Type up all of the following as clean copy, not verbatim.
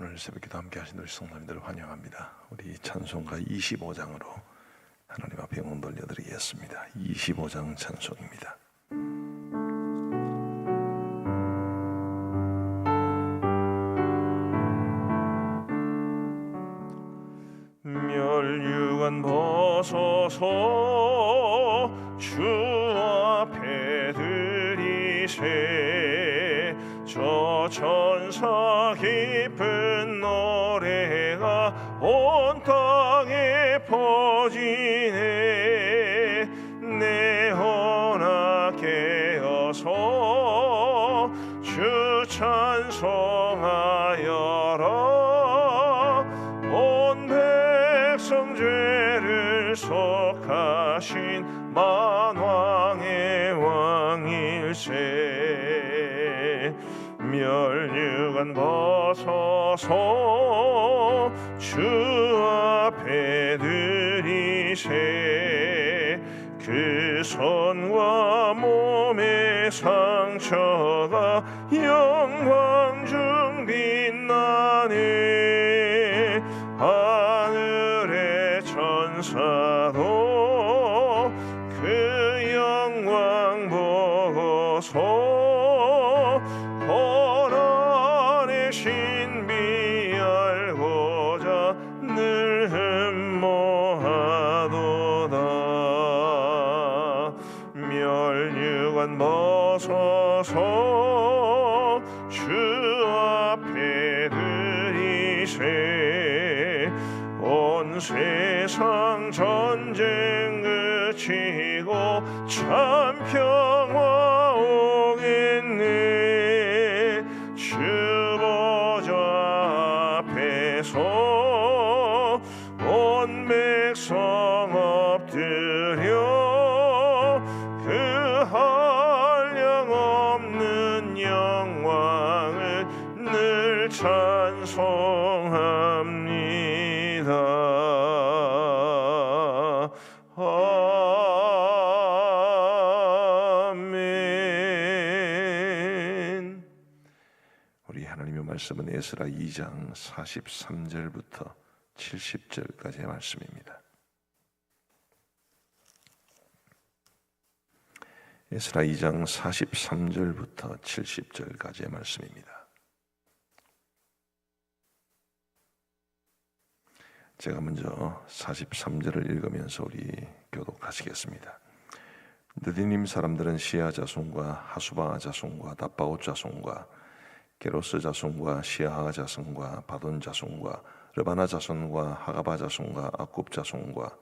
오늘 새벽기도 함께 하신 우리 성도님들을 환영합니다. 우리 찬송가 25장으로 하나님 앞에 영혼 돌려드리겠습니다. 25장 찬송입니다. 멸류관 벗어서 주 앞에 들이세 저 천사 깊은 노래가 온 땅에 퍼지네. 내 혼아 깨어서 주 찬송하여라. 온 백성 죄를 속하신 만왕의 왕일세. 멸류관 벗어서 주 앞에 들이세 그 손과 몸의 상처가 영광 중 빛나네. 하늘의 천사도 그 영광 보고서 신비 알고자 늘 흠모하도다. 멸류관 벗어서 주 앞에 들이세 온 세상 전쟁 그치고 참 평화 오겠네. 온 백성 엎드려 그 한량없는 영광을 늘 찬송합니다. 아멘. 우리 하나님의 말씀은 에스라 2장 43절부터 70절까지의 말씀입니다. 에스라 2장 43절부터 70절까지의 말씀입니다. 제가 먼저 43절을 읽으면서 우리 교독하시겠습니다. 느디님 사람들은 시아 자손과 하수바 자손과 다바옷 자손과 게로스 자손과 시아하 자손과 바돈 자손과 르바나 자손과 하가바 자손과 아굽 자손과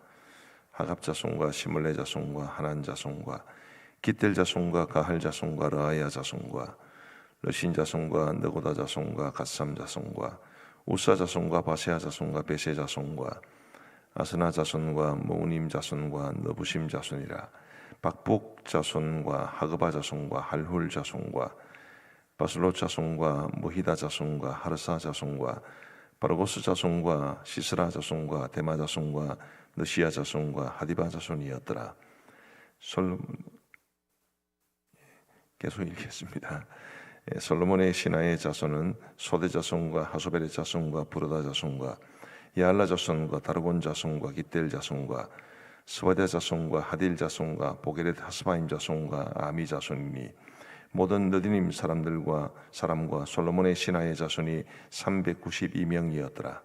하갑 자손과 시물레 자손과 하난 자손과 기델 자손과 가할 자손과 르아야 자손과 르신 자손과 느고다 자손과 갓삼 자손과 우사 자손과 바세아 자손과 베세 자손과 아스나 자손과 모우님 자손과 너부심 자손이라. 박북 자손과 하그바 자손과 할훌 자손과 바슬롯 자손과 모히다 자손과 하르사 자손과 바르고스 자손과 시스라 자손과 데마 자손과 느시아 자손과 하디바 자손이었더라. 계속 읽겠습니다. 솔로몬의 신하의 자손은 소대 자손과 하소벨의 자손과 부르다 자손과 야알라 자손과 다르곤 자손과 기델 자손과 스와데 자손과 하딜 자손과 보게렛 하스바임 자손과 아미 자손이니 모든 느디님 사람과 솔로몬의 신하의 자손이 392명이었더라.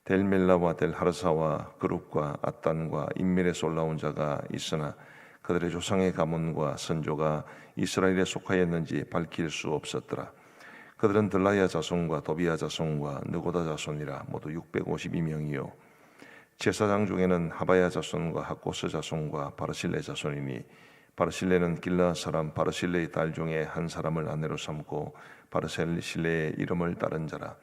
델멜라와 델하르사와 그룹과 앗단과 인멜에서 올라온 자가 있으나 그들의 조상의 가문과 선조가 이스라엘에 속하였는지 밝힐 수 없었더라. 그들은 들라야 자손과 도비야 자손과 느고다 자손이라 모두 652명이요 제사장 중에는 하바야 자손과 학고스 자손과 바르실레 자손이니 바르실레는 길르앗 사람 바르실레의 딸 중에 한 사람을 아내로 삼고 바르실레의 이름을 따른 자라.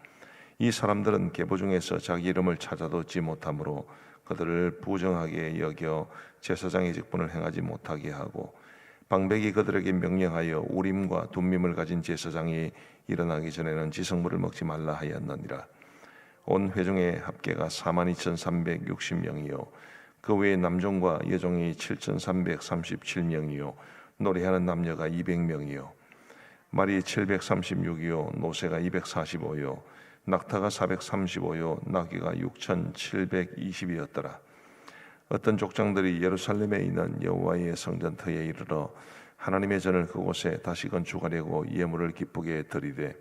이 사람들은 계보 중에서 자기 이름을 찾아도 얻지 못하므로 그들을 부정하게 여겨 제사장의 직분을 행하지 못하게 하고 방백이 그들에게 명령하여 우림과 둠밈을 가진 제사장이 일어나기 전에는 지성물을 먹지 말라 하였느니라. 온 회중의 합계가 42,360명이요 그 외에 남종과 여종이 7,337명이요 노래하는 남녀가 200명이요 말이 736이요 노새가 245요 낙타가 435요 나귀가 6,720이었더라. 어떤 족장들이 예루살렘에 있는 여호와의 성전터에 이르러 하나님의 전을 그곳에 다시 건축하려고 예물을 기쁘게 드리되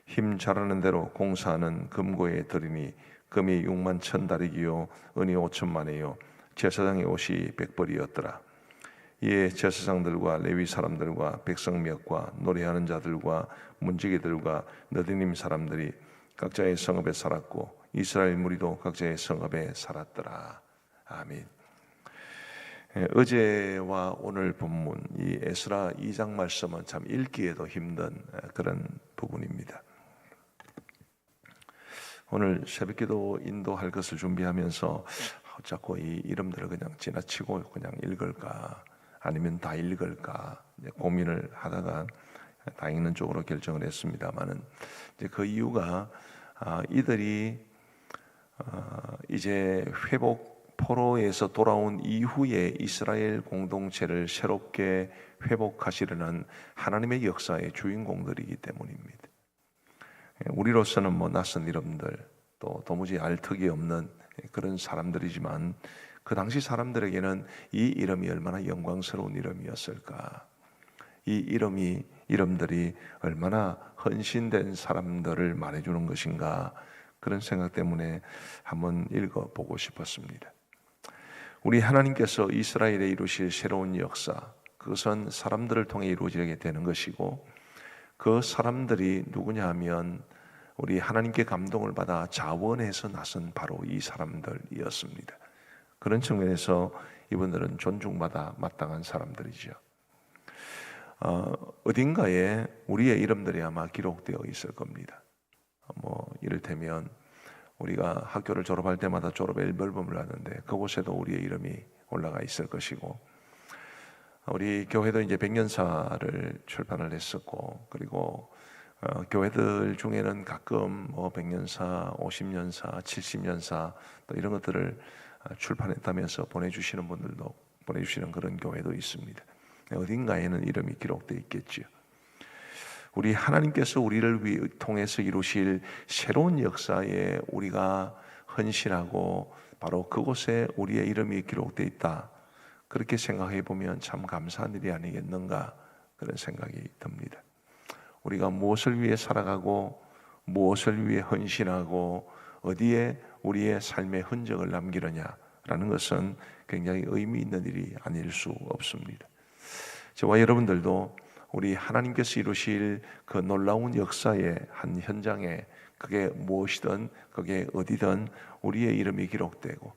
힘 잘하는 대로 공사하는 금고에 드리니 금이 6만 1,000다리기요 은이 5천만이요 제사장의 옷이 100벌이었더라. 이에 제사장들과 레위 사람들과 백성몇과 노래하는 자들과 문지기들과 너디님 사람들이 각자의 성읍에 살았고 이스라엘 무리도 각자의 성읍에 살았더라. 아멘. 어제와 오늘 본문 이 에스라 2장 말씀은 참 읽기에도 힘든 그런 부분입니다. 오늘 새벽기도 인도할 것을 준비하면서 자꾸 이 이름들을 그냥 지나치고 그냥 읽을까 아니면 다 읽을까 고민을 하다가 다 읽는 쪽으로 결정을 했습니다만은 이제 그 이유가 이들이 이제 회복 포로에서 돌아온 이후에 이스라엘 공동체를 새롭게 회복하시려는 하나님의 역사의 주인공들이기 때문입니다. 우리로서는 뭐 낯선 이름들 또 도무지 알 턱이 없는 그런 사람들이지만 그 당시 사람들에게는 이 이름이 얼마나 영광스러운 이름이었을까, 이 이름들이 얼마나 헌신된 사람들을 말해주는 것인가, 그런 생각 때문에 한번 읽어보고 싶었습니다. 우리 하나님께서 이스라엘에 이루실 새로운 역사, 그것은 사람들을 통해 이루어지게 되는 것이고 그 사람들이 누구냐 하면 우리 하나님께 감동을 받아 자원해서 나선 바로 이 사람들이었습니다. 그런 측면에서 이분들은 존중받아 마땅한 사람들이죠. 어딘가에 우리의 이름들이 아마 기록되어 있을 겁니다. 뭐 이를테면 우리가 학교를 졸업할 때마다 졸업 앨범을 하는데 그곳에도 우리의 이름이 올라가 있을 것이고, 우리 교회도 이제 100년사를 출판을 했었고, 그리고 교회들 중에는 가끔 뭐 100년사, 50년사, 70년사 또 이런 것들을 출판했다면서 보내주시는 분들도 보내주시는 그런 교회도 있습니다. 어딘가에는 이름이 기록되어 있겠지요. 우리 하나님께서 우리를 통해서 이루실 새로운 역사에 우리가 헌신하고 바로 그곳에 우리의 이름이 기록되어 있다, 그렇게 생각해 보면 참 감사한 일이 아니겠는가, 그런 생각이 듭니다. 우리가 무엇을 위해 살아가고 무엇을 위해 헌신하고 어디에 우리의 삶의 흔적을 남기느냐라는 것은 굉장히 의미 있는 일이 아닐 수 없습니다. 저와 여러분들도 우리 하나님께서 이루실 그 놀라운 역사의 한 현장에, 그게 무엇이든 그게 어디든 우리의 이름이 기록되고,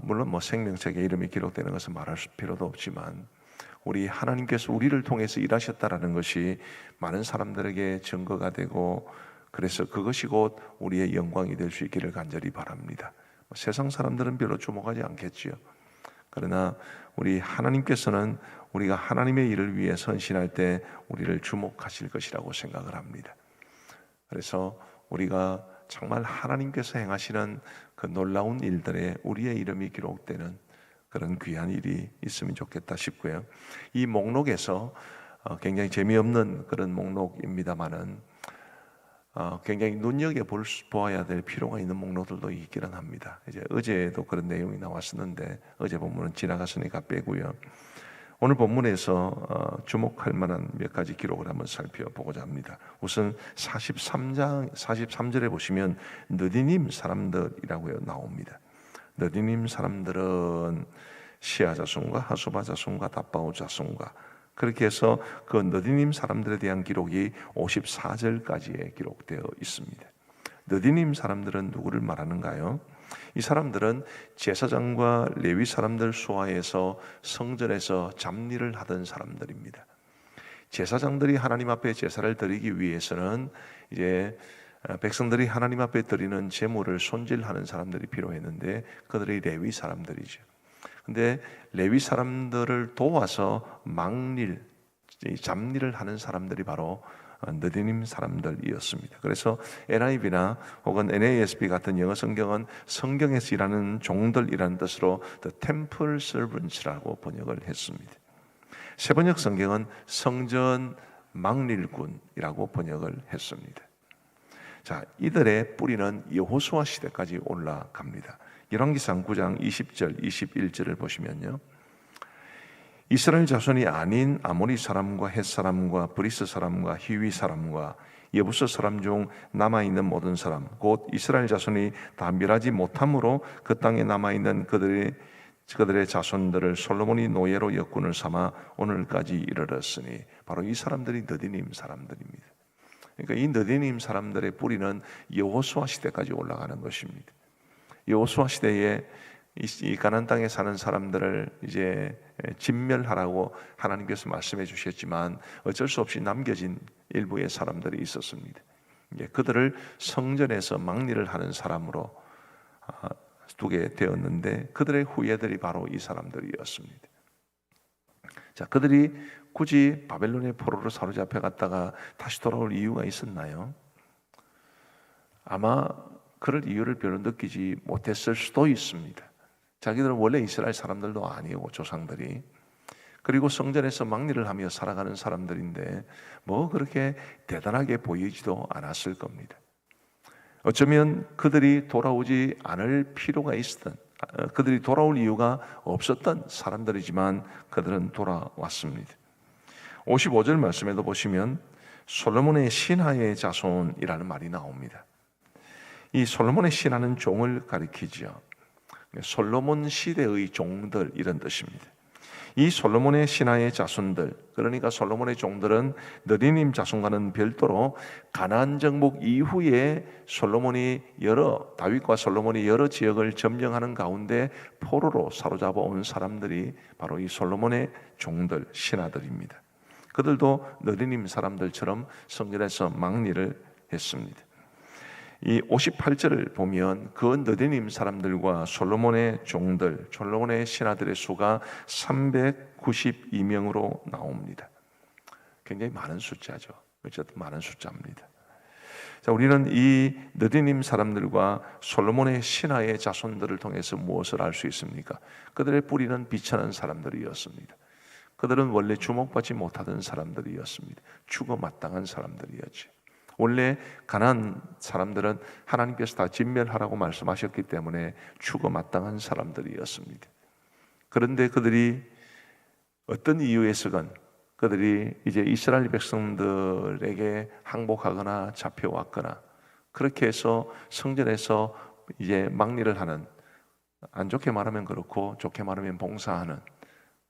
물론 뭐 생명책에 이름이 기록되는 것은 말할 필요도 없지만 우리 하나님께서 우리를 통해서 일하셨다라는 것이 많은 사람들에게 증거가 되고, 그래서 그것이 곧 우리의 영광이 될 수 있기를 간절히 바랍니다. 세상 사람들은 별로 주목하지 않겠지요. 그러나 우리 하나님께서는 우리가 하나님의 일을 위해 헌신할 때 우리를 주목하실 것이라고 생각을 합니다. 그래서 우리가 정말 하나님께서 행하시는 그 놀라운 일들에 우리의 이름이 기록되는 그런 귀한 일이 있으면 좋겠다 싶고요. 이 목록에서 굉장히 재미없는 그런 목록입니다만은 굉장히 눈여겨보아야 될 필요가 있는 목록들도 있기는 합니다. 이제 어제도 그런 내용이 나왔었는데 어제 본문은 지나갔으니까 빼고요. 오늘 본문에서 주목할 만한 몇 가지 기록을 한번 살펴보고자 합니다. 우선 43절에 보시면 느디님 사람들이라고 나옵니다. 느디님 사람들은 시아 자손과 하수바 자손과 답바오 자손과, 그렇게 해서 그 느디님 사람들에 대한 기록이 54절까지에 기록되어 있습니다. 느디님 사람들은 누구를 말하는가요? 이 사람들은 제사장과 레위 사람들 수하에서 성전에서 잡일을 하던 사람들입니다. 제사장들이 하나님 앞에 제사를 드리기 위해서는 이제 백성들이 하나님 앞에 드리는 제물을 손질하는 사람들이 필요했는데 그들이 레위 사람들이죠. 근데 레위 사람들을 도와서 막일, 잡일을 하는 사람들이 바로 느디님 사람들이었습니다. 그래서 NIV나 혹은 NASB 같은 영어 성경은 성경에서 일하는 종들이라는 뜻으로 The Temple Servants라고 번역을 했습니다. 세번역 성경은 성전 막일꾼이라고 번역을 했습니다. 자, 이들의 뿌리는 여호수아 시대까지 올라갑니다. 열왕기상 9장 20절 21절을 보시면요, 이스라엘 자손이 아닌 아모리 사람과 헷 사람과 브리스 사람과 히위 사람과 여부스 사람 중 남아있는 모든 사람 곧 이스라엘 자손이 다 멸하지 못함으로 그 땅에 남아있는 그들의 자손들을 솔로몬이 노예로 역군을 삼아 오늘까지 이르렀으니, 바로 이 사람들이 느디님 사람들입니다. 그러니까 이 느디님 사람들의 뿌리는 여호수아 시대까지 올라가는 것입니다. 여호수아 시대에 이 가나안 땅에 사는 사람들을 이제 진멸하라고 하나님께서 말씀해 주셨지만 어쩔 수 없이 남겨진 일부의 사람들이 있었습니다. 그들을 성전에서 막리를 하는 사람으로 두게 되었는데, 그들의 후예들이 바로 이 사람들이었습니다. 자, 그들이 굳이 바벨론의 포로로 사로잡혀 갔다가 다시 돌아올 이유가 있었나요? 아마 그럴 이유를 별로 느끼지 못했을 수도 있습니다. 자기들은 원래 이스라엘 사람들도 아니고 조상들이, 그리고 성전에서 막리를 하며 살아가는 사람들인데 뭐 그렇게 대단하게 보이지도 않았을 겁니다. 어쩌면 그들이 돌아오지 않을 필요가 있었던, 그들이 돌아올 이유가 없었던 사람들이지만 그들은 돌아왔습니다. 55절 말씀에도 보시면 솔로몬의 신하의 자손이라는 말이 나옵니다. 이 솔로몬의 신하는 종을 가리키죠. 솔로몬 시대의 종들, 이런 뜻입니다. 이 솔로몬의 신하의 자손들, 그러니까 솔로몬의 종들은 느디님 자손과는 별도로 가나안 정복 이후에 다윗과 솔로몬이 여러 지역을 점령하는 가운데 포로로 사로잡아 온 사람들이 바로 이 솔로몬의 종들, 신하들입니다. 그들도 느디님 사람들처럼 성전에서 막리를 했습니다. 이 58절을 보면 그 느디님 사람들과 솔로몬의 종들, 솔로몬의 신하들의 수가 392명으로 나옵니다. 굉장히 많은 숫자죠. 어쨌든 많은 숫자입니다. 자, 우리는 이 느디님 사람들과 솔로몬의 신하의 자손들을 통해서 무엇을 알 수 있습니까? 그들의 뿌리는 비천한 사람들이었습니다. 그들은 원래 주목받지 못하던 사람들이었습니다. 죽어 마땅한 사람들이었죠. 원래 가나안 사람들은 하나님께서 다 진멸하라고 말씀하셨기 때문에 죽어 마땅한 사람들이었습니다. 그런데 그들이 어떤 이유에서건 그들이 이제 이스라엘 백성들에게 항복하거나 잡혀왔거나 그렇게 해서 성전에서 이제 막리를 하는, 안 좋게 말하면 그렇고 좋게 말하면 봉사하는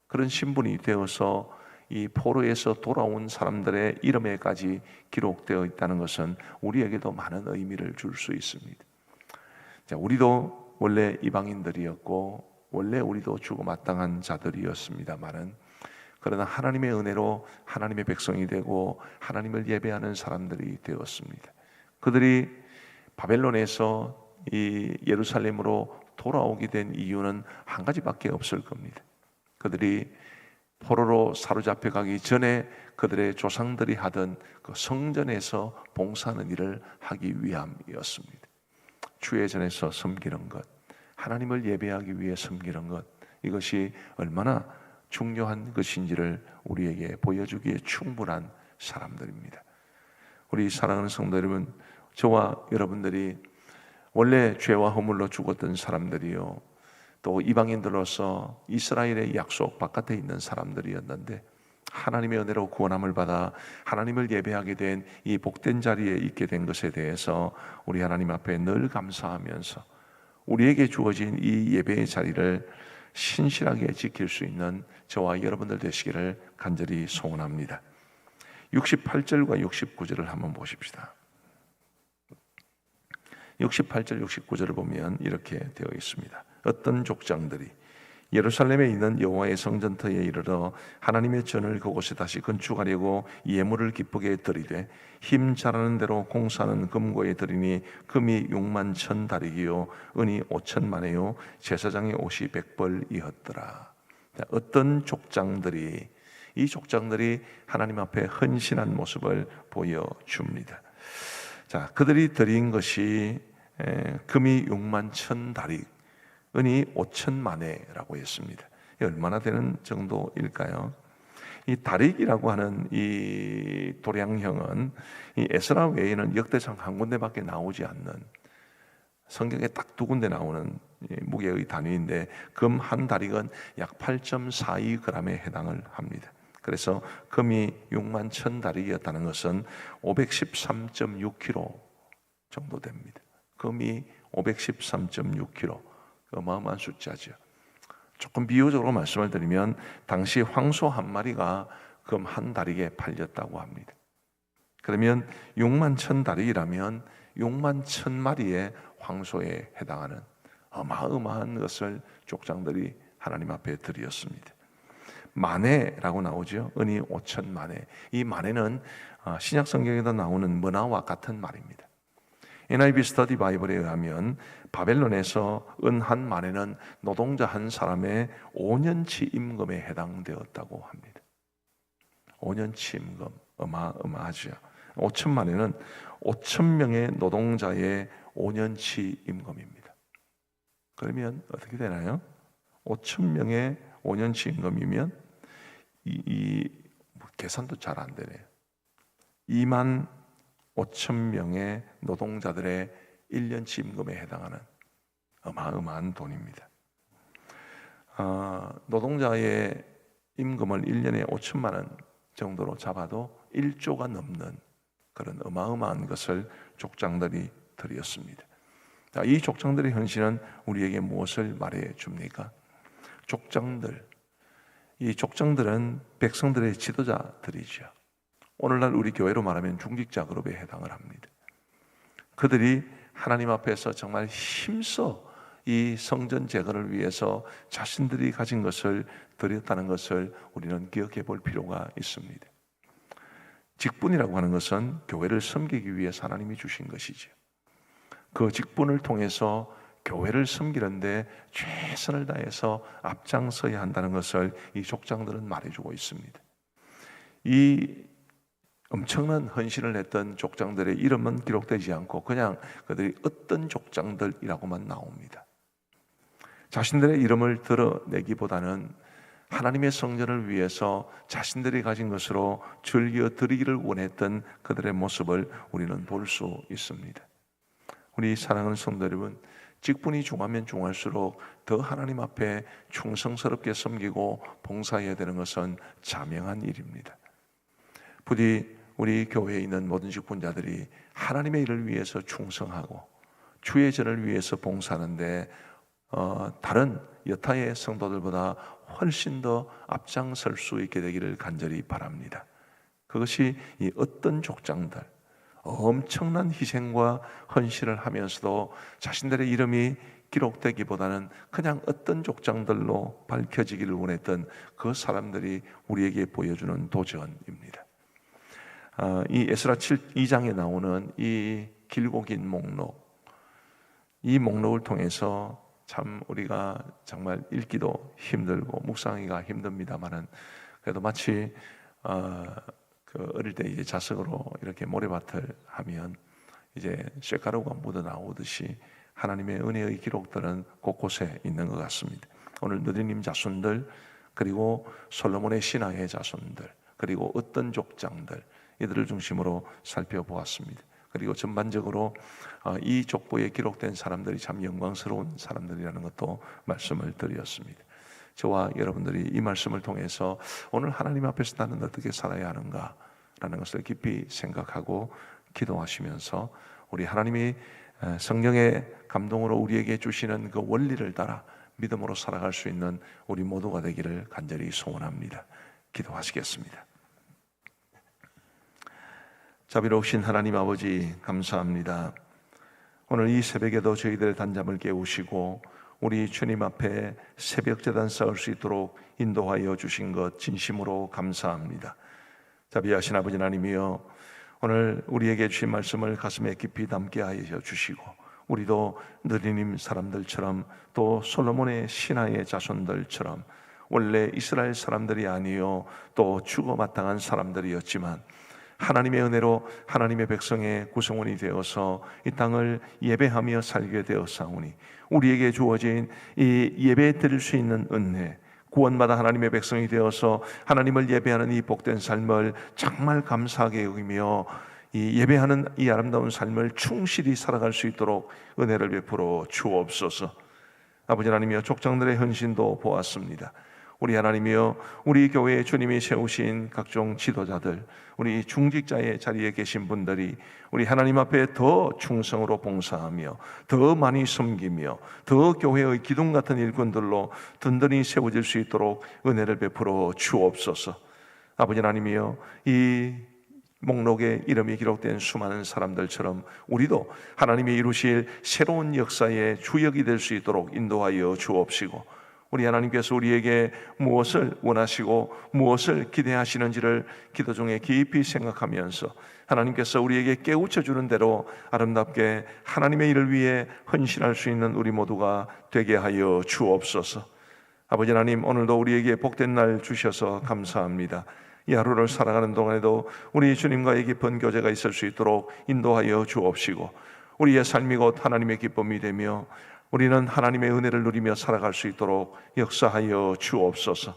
그런 신분이 되어서 이 포로에서 돌아온 사람들의 이름에까지 기록되어 있다는 것은 우리에게도 많은 의미를 줄 수 있습니다. 자, 우리도 원래 이방인들이었고 원래 우리도 죽어 마땅한 자들이었습니다만은, 그러나 하나님의 은혜로 하나님의 백성이 되고 하나님을 예배하는 사람들이 되었습니다. 그들이 바벨론에서 이 예루살렘으로 돌아오게 된 이유는 한 가지밖에 없을 겁니다. 그들이 포로로 사로잡혀 가기 전에 그들의 조상들이 하던 그 성전에서 봉사하는 일을 하기 위함이었습니다. 주의 전에서 섬기는 것, 하나님을 예배하기 위해 섬기는 것, 이것이 얼마나 중요한 것인지를 우리에게 보여주기에 충분한 사람들입니다. 우리 사랑하는 성도 여러분, 저와 여러분들이 원래 죄와 허물로 죽었던 사람들이요, 또 이방인들로서 이스라엘의 약속 바깥에 있는 사람들이었는데 하나님의 은혜로 구원함을 받아 하나님을 예배하게 된 이 복된 자리에 있게 된 것에 대해서 우리 하나님 앞에 늘 감사하면서 우리에게 주어진 이 예배의 자리를 신실하게 지킬 수 있는 저와 여러분들 되시기를 간절히 소원합니다. 68절과 69절을 한번 보십시다. 68절 69절을 보면 이렇게 되어 있습니다. 어떤 족장들이 예루살렘에 있는 여호와의 성전터에 이르러 하나님의 전을 그곳에 다시 건축하려고 예물을 기쁘게 드리되 힘 잘하는 대로 공사하는 금고에 드리니 금이 6만 1,000 다리기요 은이 5,000만에요 제사장의 옷이 100벌이었더라. 어떤 족장들이, 이 족장들이 하나님 앞에 헌신한 모습을 보여줍니다. 자, 그들이 드린 것이 금이 6만 1,000 다리, 은이 5,000만회라고 했습니다. 얼마나 되는 정도일까요? 이 다릭이라고 하는 이 도량형은 이 에스라 외에는 역대상 한 군데밖에 나오지 않는, 성경에 딱 두 군데 나오는 무게의 단위인데, 금 한 다릭은 약 8.42g에 해당을 합니다. 그래서 금이 6만 1천 다릭이었다는 것은 513.6kg 정도 됩니다. 금이 513.6kg, 어마어마한 숫자죠. 조금 비유적으로 말씀을 드리면 당시 황소 한 마리가 금 한 다릭에 팔렸다고 합니다. 그러면 6만 1천 다릭이라면 6만 1천 마리의 황소에 해당하는 어마어마한 것을 족장들이 하나님 앞에 드렸습니다. 마네라고 나오죠. 은이 5천 마네. 이 마네는 신약 성경에도 나오는 머나와 같은 말입니다. NIV 스터디 바이블에 의하면 바벨론에서 은 한 마네는 노동자 한 사람의 5년치 임금에 해당되었다고 합니다. 5년치 임금, 어마어마하죠. 5천 마네는 5천 명의 노동자의 5년치 임금입니다. 그러면 어떻게 되나요? 5천 명의 5년치 임금이면 계산도 잘 안 되네요. 2만 5천 명의 노동자들의 1년치 임금에 해당하는 어마어마한 돈입니다. 노동자의 임금을 1년에 5천만 원 정도로 잡아도 1조가 넘는 그런 어마어마한 것을 족장들이 드렸습니다. 이 족장들의 헌신은 우리에게 무엇을 말해 줍니까? 이 족장들은 백성들의 지도자들이죠. 오늘날 우리 교회로 말하면 중직자 그룹에 해당을 합니다. 그들이 하나님 앞에서 정말 힘써 이 성전 재건을 위해서 자신들이 가진 것을 드렸다는 것을 우리는 기억해 볼 필요가 있습니다. 직분이라고 하는 것은 교회를 섬기기 위해서 하나님이 주신 것이죠. 그 직분을 통해서 교회를 섬기는데 최선을 다해서 앞장서야 한다는 것을 이 족장들은 말해주고 있습니다. 이 엄청난 헌신을 했던 족장들의 이름은 기록되지 않고 그냥 그들이 어떤 족장들이라고만 나옵니다. 자신들의 이름을 드러내기보다는 하나님의 성전을 위해서 자신들이 가진 것으로 즐겨 드리기를 원했던 그들의 모습을 우리는 볼 수 있습니다. 우리 사랑하는 성도 여러분, 직분이 중하면 중할수록 더 하나님 앞에 충성스럽게 섬기고 봉사해야 되는 것은 자명한 일입니다. 부디 우리 교회에 있는 모든 직분자들이 하나님의 일을 위해서 충성하고 주의 전을 위해서 봉사하는데 다른 여타의 성도들보다 훨씬 더 앞장설 수 있게 되기를 간절히 바랍니다. 그것이 이 어떤 족장들, 엄청난 희생과 헌신을 하면서도 자신들의 이름이 기록되기보다는 그냥 어떤 족장들로 밝혀지기를 원했던 그 사람들이 우리에게 보여주는 도전입니다. 이 에스라 2장에 나오는 이 길고 긴 목록, 이 목록을 통해서 참 우리가 정말 읽기도 힘들고 묵상하기가 힘듭니다만은 그래도 마치 어릴 때 이제 자석으로 이렇게 모래밭을 하면 이제 쇳가루가 묻어 나오듯이 하나님의 은혜의 기록들은 곳곳에 있는 것 같습니다. 오늘 느리님 자손들, 그리고 솔로몬의 신하의 자손들, 그리고 어떤 족장들, 이들을 중심으로 살펴보았습니다. 그리고 전반적으로 이 족보에 기록된 사람들이 참 영광스러운 사람들이라는 것도 말씀을 드렸습니다. 저와 여러분들이 이 말씀을 통해서 오늘 하나님 앞에서 나는 어떻게 살아야 하는가라는 것을 깊이 생각하고 기도하시면서 우리 하나님이 성령의 감동으로 우리에게 주시는 그 원리를 따라 믿음으로 살아갈 수 있는 우리 모두가 되기를 간절히 소원합니다. 기도하시겠습니다. 자비로우신 하나님 아버지, 감사합니다. 오늘 이 새벽에도 저희들 단잠을 깨우시고 우리 주님 앞에 새벽 제단 쌓을 수 있도록 인도하여 주신 것 진심으로 감사합니다. 자비하신 아버지 하나님이여, 오늘 우리에게 주신 말씀을 가슴에 깊이 담게 하여 주시고 우리도 느리님 사람들처럼 또 솔로몬의 신하의 자손들처럼 원래 이스라엘 사람들이 아니요 또 죽어 마땅한 사람들이었지만 하나님의 은혜로 하나님의 백성의 구성원이 되어서 이 땅을 예배하며 살게 되었사오니 우리에게 주어진 이 예배 드릴 수 있는 은혜, 구원받아 하나님의 백성이 되어서 하나님을 예배하는 이 복된 삶을 정말 감사하게 여기며 이 예배하는 이 아름다운 삶을 충실히 살아갈 수 있도록 은혜를 베풀어 주옵소서. 아버지 하나님이여, 족장들의 헌신도 보았습니다. 우리 하나님이여, 우리 교회에 주님이 세우신 각종 지도자들, 우리 중직자의 자리에 계신 분들이 우리 하나님 앞에 더 충성으로 봉사하며 더 많이 섬기며 더 교회의 기둥 같은 일꾼들로 든든히 세워질 수 있도록 은혜를 베풀어 주옵소서. 아버지 하나님이여, 이 목록에 이름이 기록된 수많은 사람들처럼 우리도 하나님이 이루실 새로운 역사의 주역이 될 수 있도록 인도하여 주옵시고, 우리 하나님께서 우리에게 무엇을 원하시고 무엇을 기대하시는지를 기도 중에 깊이 생각하면서 하나님께서 우리에게 깨우쳐 주는 대로 아름답게 하나님의 일을 위해 헌신할 수 있는 우리 모두가 되게 하여 주옵소서. 아버지 하나님, 오늘도 우리에게 복된 날 주셔서 감사합니다. 이 하루를 살아가는 동안에도 우리 주님과의 깊은 교제가 있을 수 있도록 인도하여 주옵시고, 우리의 삶이 곧 하나님의 기쁨이 되며 우리는 하나님의 은혜를 누리며 살아갈 수 있도록 역사하여 주옵소서.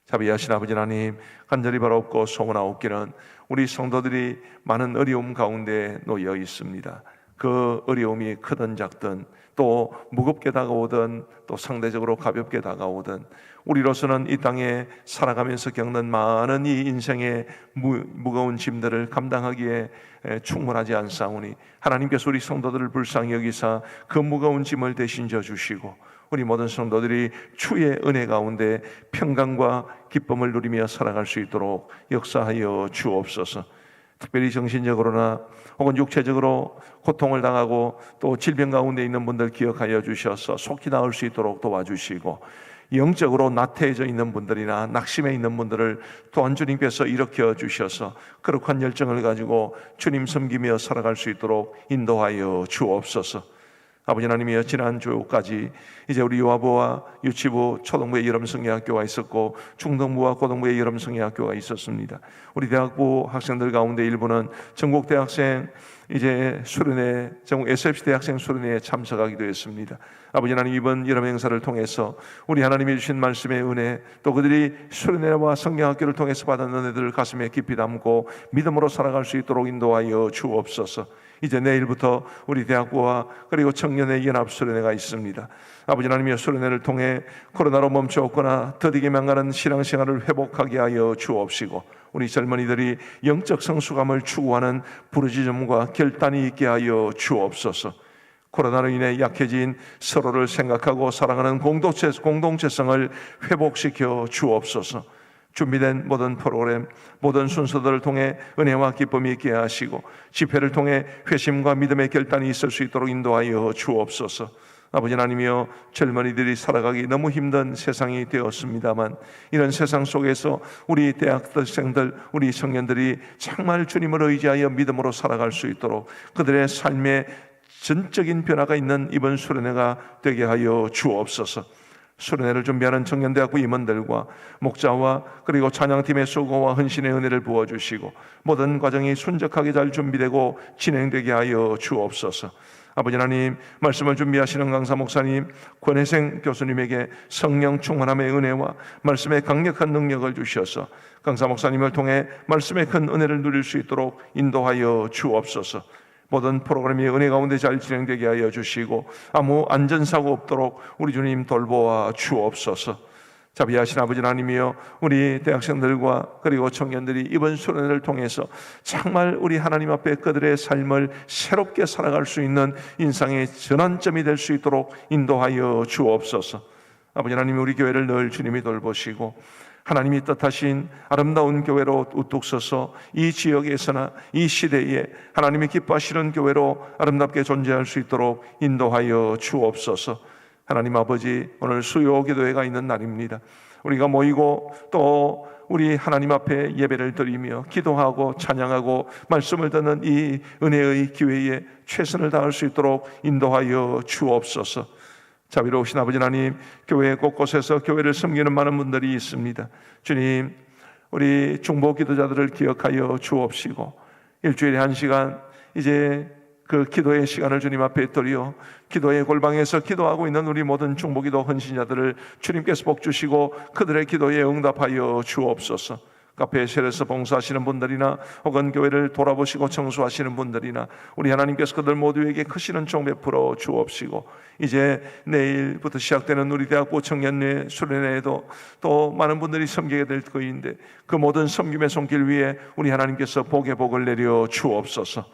자비하신 아버지 하나님, 간절히 바라옵고 소원하옵기는 우리 성도들이 많은 어려움 가운데 놓여 있습니다. 그 어려움이 크든 작든, 또 무겁게 다가오든 또 상대적으로 가볍게 다가오든, 우리로서는 이 땅에 살아가면서 겪는 많은 이 인생의 무거운 짐들을 감당하기에 충분하지 않사오니 하나님께서 우리 성도들을 불쌍히 여기사 그 무거운 짐을 대신 져 주시고, 우리 모든 성도들이 주의 은혜 가운데 평강과 기쁨을 누리며 살아갈 수 있도록 역사하여 주옵소서. 특별히 정신적으로나 혹은 육체적으로 고통을 당하고 또 질병 가운데 있는 분들 기억하여 주셔서 속히 나을 수 있도록 도와주시고, 영적으로 나태해져 있는 분들이나 낙심해 있는 분들을 또한 주님께서 일으켜 주셔서 거룩한 열정을 가지고 주님 섬기며 살아갈 수 있도록 인도하여 주옵소서. 아버지 하나님이여, 지난주까지 이제 우리 유아부와 유치부, 초등부의 여름성애학교가 있었고 중등부와 고등부의 여름성애학교가 있었습니다. 우리 대학부 학생들 가운데 일부는 전국 대학생 이제 수련회, 전국 SFC 대학생 수련회에 참석하기도 했습니다. 아버지 하나님, 이번 여름 행사를 통해서 우리 하나님이 주신 말씀의 은혜, 또 그들이 수련회와 성경학교를 통해서 받은 은혜들을 가슴에 깊이 담고 믿음으로 살아갈 수 있도록 인도하여 주옵소서. 이제 내일부터 우리 대학부와 그리고 청년의 연합수련회가 있습니다. 아버지 하나님의 수련회를 통해 코로나로 멈추었거나 더디게 망가는 신앙생활을 회복하게 하여 주옵시고, 우리 젊은이들이 영적 성숙함을 추구하는 부르짖음과 결단이 있게 하여 주옵소서. 코로나로 인해 약해진 서로를 생각하고 사랑하는 공동체성을 회복시켜 주옵소서. 준비된 모든 프로그램, 모든 순서들을 통해 은혜와 기쁨이 있게 하시고 집회를 통해 회심과 믿음의 결단이 있을 수 있도록 인도하여 주옵소서. 아버지 하나님이여, 젊은이들이 살아가기 너무 힘든 세상이 되었습니다만 이런 세상 속에서 우리 대학생들, 우리 청년들이 정말 주님을 의지하여 믿음으로 살아갈 수 있도록 그들의 삶에 전적인 변화가 있는 이번 수련회가 되게 하여 주옵소서. 수련회를 준비하는 청년대학부 임원들과 목자와 그리고 찬양팀의 수고와 헌신의 은혜를 부어주시고 모든 과정이 순적하게 잘 준비되고 진행되게 하여 주옵소서. 아버지 하나님, 말씀을 준비하시는 강사 목사님, 권혜생 교수님에게 성령 충만함의 은혜와 말씀의 강력한 능력을 주셔서 강사 목사님을 통해 말씀의 큰 은혜를 누릴 수 있도록 인도하여 주옵소서. 모든 프로그램이 은혜 가운데 잘 진행되게 하여 주시고 아무 안전사고 없도록 우리 주님 돌보아 주옵소서. 자비하신 아버지 하나님이여, 우리 대학생들과 그리고 청년들이 이번 수련회를 통해서 정말 우리 하나님 앞에 그들의 삶을 새롭게 살아갈 수 있는 인생의 전환점이 될 수 있도록 인도하여 주옵소서. 아버지 하나님, 우리 교회를 늘 주님이 돌보시고 하나님이 뜻하신 아름다운 교회로 우뚝 서서 이 지역에서나 이 시대에 하나님이 기뻐하시는 교회로 아름답게 존재할 수 있도록 인도하여 주옵소서. 하나님 아버지, 오늘 수요 기도회가 있는 날입니다. 우리가 모이고 또 우리 하나님 앞에 예배를 드리며 기도하고 찬양하고 말씀을 듣는 이 은혜의 기회에 최선을 다할 수 있도록 인도하여 주옵소서. 자비로우신 아버지 하나님, 교회 곳곳에서 교회를 섬기는 많은 분들이 있습니다. 주님, 우리 중보 기도자들을 기억하여 주옵시고 일주일에 1시간 이제 그 기도의 시간을 주님 앞에 드려 기도의 골방에서 기도하고 있는 우리 모든 중보기도 헌신자들을 주님께서 복 주시고 그들의 기도에 응답하여 주옵소서. 카페 셀에서 봉사하시는 분들이나 혹은 교회를 돌아보시고 청소하시는 분들이나 우리 하나님께서 그들 모두에게 크시는 종 베풀어 주옵시고, 이제 내일부터 시작되는 우리 대학부 청년회 수련회에도 또 많은 분들이 섬기게 될 터인데 그 모든 섬김의 손길 위에 우리 하나님께서 복의 복을 내려 주옵소서.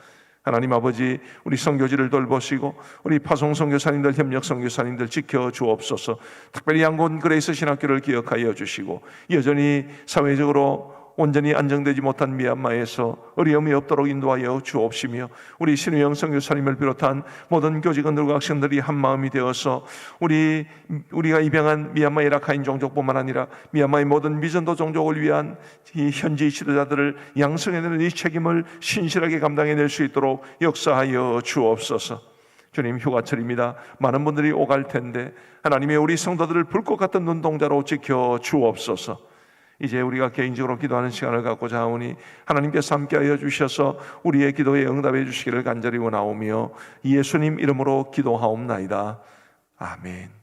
하나님 아버지, 우리 선교지를 돌보시고 우리 파송 선교사님들, 협력 선교사님들 지켜 주옵소서. 특별히 양곤 그레이스 신학교를 기억하여 주시고 여전히 사회적으로 온전히 안정되지 못한 미얀마에서 어려움이 없도록 인도하여 주옵시며, 우리 신우영 선교사님을 비롯한 모든 교직원들과 학생들이 한 마음이 되어서 우리가 입양한 미얀마의 라카인 종족뿐만 아니라 미얀마의 모든 미전도 종족을 위한 이 현지 지도자들을 양성해내는 이 책임을 신실하게 감당해낼 수 있도록 역사하여 주옵소서. 주님, 휴가철입니다. 많은 분들이 오갈 텐데 하나님의 우리 성도들을 불꽃 같은 눈동자로 지켜 주옵소서. 이제 우리가 개인적으로 기도하는 시간을 갖고자 하오니 하나님께서 함께하여 주셔서 우리의 기도에 응답해 주시기를 간절히 원하오며 예수님 이름으로 기도하옵나이다. 아멘.